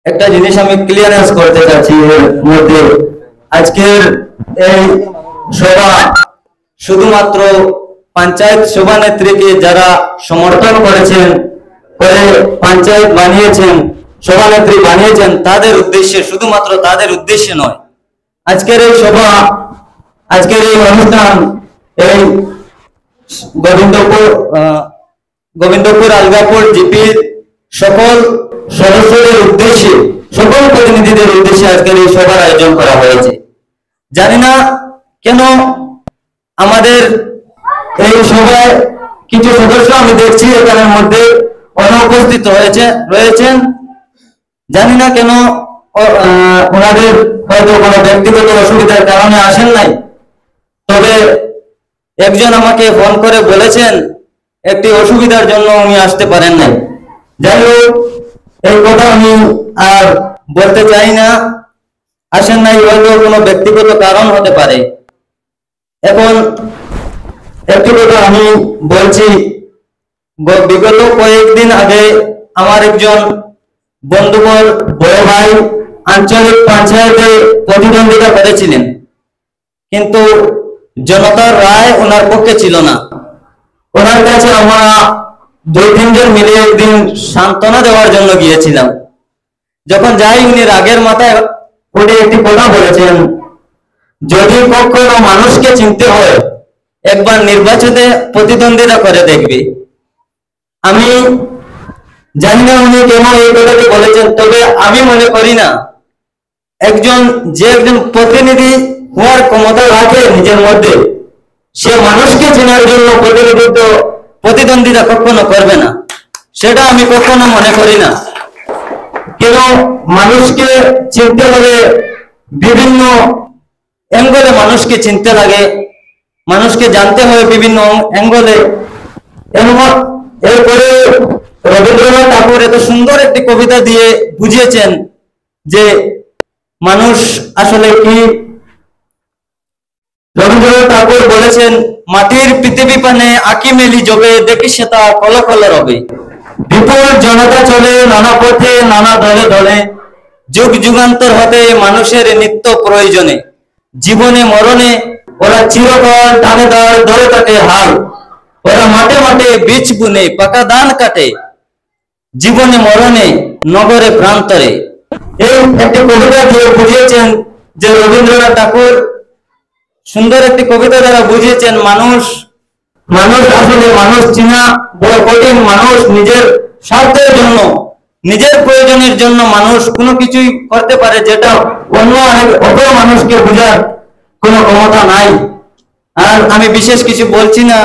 একটা জিনিস আমি ক্লিয়ারেন্স করতে চাচ্ছি এর মধ্যে। আজকের এই সভা শুধুমাত্র পঞ্চায়েত সভানেত্রীকে যারা সমর্থন করেছেন, করে পঞ্চায়েত বানিয়েছেন, সভানেত্রী বানিয়েছেন, তাদের উদ্দেশ্যে, শুধুমাত্র তাদের উদ্দেশ্যে নয়। আজকের এই সভা, আজকের এই অনুষ্ঠান এই গোবিন্দপুর গোবিন্দপুর আলগাপুর জিপির সকল সদস্যদের উদ্দেশ্যে, সকল প্রতিনিধিদের উদ্দেশ্যে আজকের এই সভার আয়োজন করা হয়েছে। জানি না কেন আমাদের এই সভায় কিছু সদস্য আমি দেখছি এখানের মধ্যে অনুপস্থিত রয়েছেন। জানি না কেন ওনাদের হয়তো কোনো ব্যক্তিগত অসুবিধার কারণে আসেন নাই। তবে একজন আমাকে ফোন করে বলেছেন একটি অসুবিধার জন্য উনি আসতে পারেন নাই। যাই হোক, এই কথা আমি আর বলতে চাই না। আসেন নাই হয়তো কোনো ব্যক্তিগত কারণ হতে পারে। এখন একটি কথা আমি বলছি, বিগত কয়েকদিন আগে আমার একজন বন্ধুবর বড় ভাই আঞ্চলিক পঞ্চায়েতে প্রতিদ্বন্দ্বিতা করেছিলেন, কিন্তু জনতার রায় ওনার পক্ষে ছিল না। ওনার কাছে আমরা 2-3 জন মিলে একদিন সান্ত্বনা দেওয়ার জন্য গিয়েছিলাম। যখন যাই, উনি রাগের মাথায় উনি একটি কথা বলেছেন, যদি কখনো মানুষকে চিনতে হয় একবার নির্বাচনে প্রতিদ্বন্দ্বিতা করে দেখবে। আমি জানি না উনি কেন এই কথাটি বলেছেন, তবে আমি মনে করি না একজন প্রতিনিধি হওয়ার ক্ষমতা রাখে নিজের মধ্যে, সে মানুষকে চেনার জন্য প্রতিদ্বন্দ্বিতা কখনো করবে না। সেটা আমি কখনো মনে করি না। কেন মানুষকে চিনতে হলে বিভিন্ন অ্যাঙ্গলে মানুষকে চিনতে লাগে, মানুষকে জানতে হয় বিভিন্ন অ্যাঙ্গলে। এরপরে রবীন্দ্রনাথ ঠাকুর এত সুন্দর একটি কবিতা দিয়ে বুঝিয়েছেন যে মানুষ আসলে কি। রবীন্দ্রনাথ ঠাকুর বলেছেন, মাটির পৃথিবী পানে আঁকি মেলি জবে, দেখি সেটা কল কল রবে। বিপুল জনতা চলে নানা পথে নানা দলে দলে, যুগ যুগান্তর হতে মানুষের নিত্য প্রয়োজনে। জীবনে মরণে ওরা চিরকাল টানে ধরে থাকে হাল, ওরা মাঠে মাঠে বীজ বুনে পাকা ধান কাটে, জীবনে মরণে নগরে প্রান্তরে। এই একটি কবিতা দিয়ে বুঝিয়েছেন যে রবীন্দ্রনাথ ঠাকুর সুন্দর একটি কবিতা দ্বারা বুঝিয়েছেন মানুষ আসলে মানুষ চিনা বড় কঠিন। মানুষ নিজের স্বার্থের জন্য, নিজের প্রয়োজনের জন্য মানুষ কোনো কিছুই করতে পারে, যেটা অন্য অপর মানুষকে বোঝার কোনো ক্ষমতা নাই। আর আমি বিশেষ কিছু বলছি না।